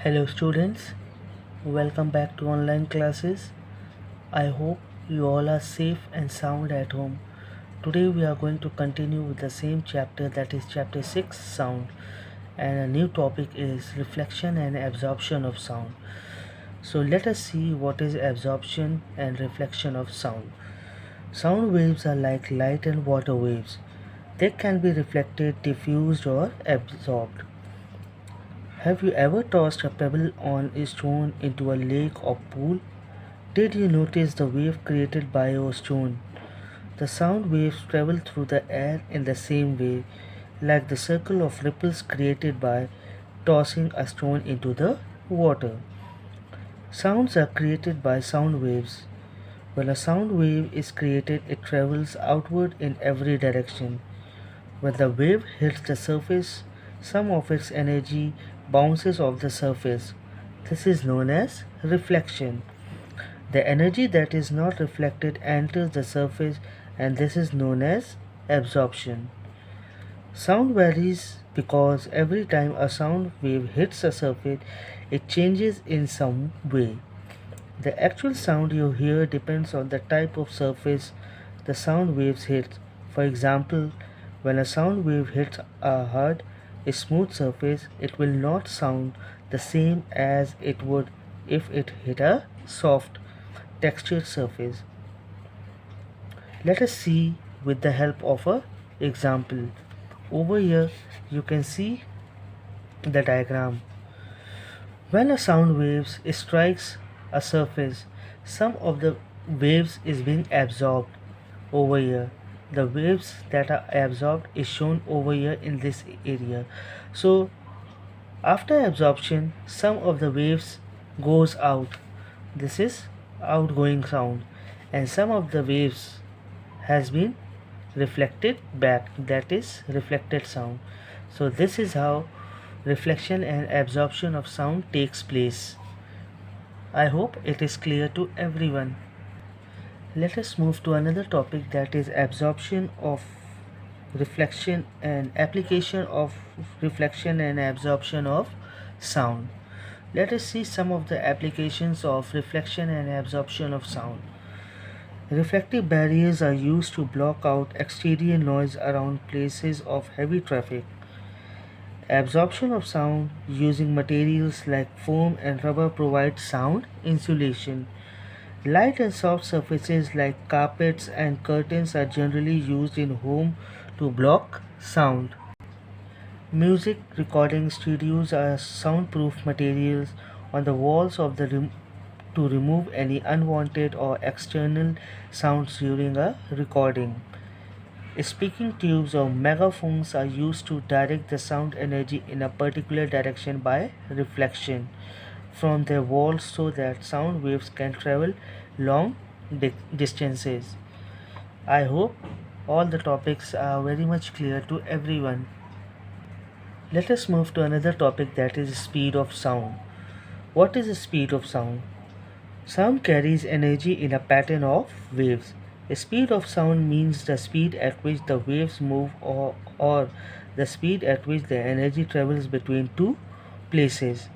Hello students, welcome back to online classes. I hope you all are safe and sound at home. Today we are going to continue with the same chapter, that is chapter 6, sound, and a new topic is reflection and absorption of sound. So let us see what is absorption and reflection of sound. Sound waves are like light and water waves. They can be reflected, diffused or absorbed. Have you ever tossed a pebble on a stone into a lake or pool? Did you notice the wave created by your stone? The sound waves travel through the air in the same way, like the circle of ripples created by tossing a stone into the water. Sounds are created by sound waves. When a sound wave is created, it travels outward in every direction. When the wave hits the surface, some of its energy bounces off the surface. This is known as reflection. The energy that is not reflected enters the surface, and this is known as absorption. Sound varies because every time a sound wave hits a surface, it changes in some way. The actual sound you hear depends on the type of surface the sound waves hit. For example, when a sound wave hits a hard, a smooth surface, it will not sound the same as it would if it hit a soft, textured surface. Let us see with the help of a example. Over here, you can see the diagram. When a sound wave strikes a surface, some of the waves is being absorbed over here. The waves that are absorbed is shown over here in this area. So after absorption, some of the waves goes out. This is outgoing sound, and some of the waves has been reflected back, that is reflected sound. So this is how reflection and absorption of sound takes place. I hope it is clear to everyone. Let us move to another topic, that is absorption of reflection and application of reflection and absorption of sound. Let us see some of the applications of reflection and absorption of sound. Reflective barriers are used to block out exterior noise around places of heavy traffic. Absorption of sound using materials like foam and rubber provides sound insulation. Light and soft surfaces like carpets and curtains are generally used in home to block sound. Music recording studios are soundproof materials on the walls of the to remove any unwanted or external sounds during a recording. Speaking tubes or megaphones are used to direct the sound energy in a particular direction by reflection from their walls so that sound waves can travel long distances. I hope all the topics are very much clear to everyone. Let us move to another topic, that is speed of sound. What is the speed of sound? Sound carries energy in a pattern of waves. The speed of sound means the speed at which the waves move or the speed at which the energy travels between two places.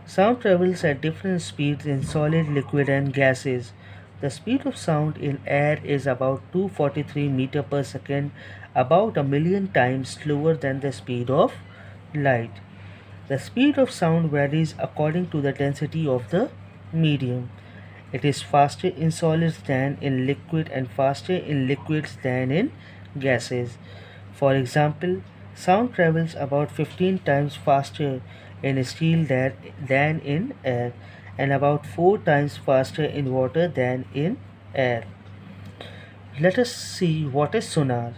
Sound travels at different speeds in solid, liquid and gases. The speed of sound in air is about 243 meter per second, about a million times slower than the speed of light. The speed of sound varies according to the density of the medium. It is faster in solids than in liquid and faster in liquids than in gases. For example, sound travels about 15 times faster in steel than in air, and about 4 times faster in water than in air. Let us see what is sonar.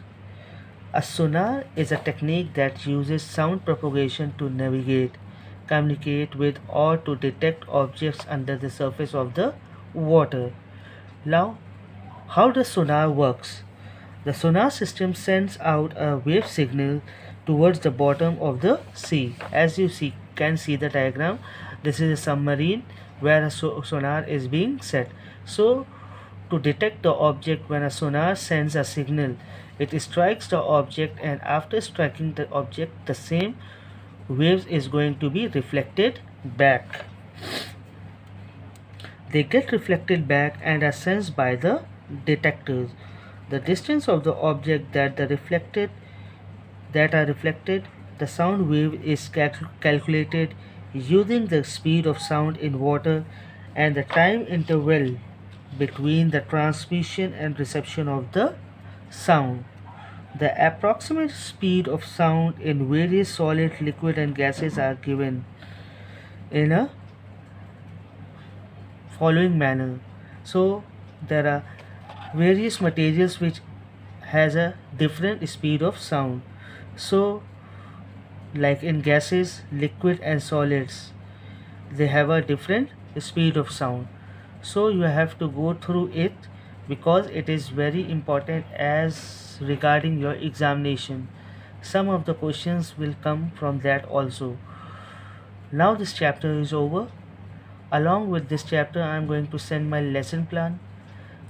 A sonar is a technique that uses sound propagation to navigate, communicate with, or to detect objects under the surface of the water. Now, how the sonar works? The sonar system sends out a wave signal towards the bottom of the sea. As you can see the diagram, this is a submarine where a sonar is being set. So, to detect the object, when a sonar sends a signal, it strikes the object, and after striking the object, the same waves is going to be reflected back. They get reflected back and are sensed by the detectors. The distance of the object that are reflected, the sound wave is calculated using the speed of sound in water and the time interval between the transmission and reception of the sound. The approximate speed of sound in various solid, liquid, and gases are given in a following manner. So there are various materials which has a different speed of sound. So like in gases, liquid, and solids, they have a different speed of sound. So you have to go through it because it is very important as regarding your examination. Some of the questions will come from that also. Now this chapter is over. Along with this chapter I am going to send my lesson plan,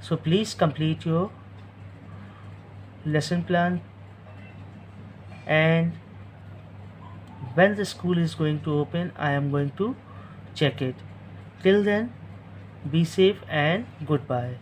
so please complete your lesson plan, and when the school is going to open I am going to check it. Till then, be safe and goodbye.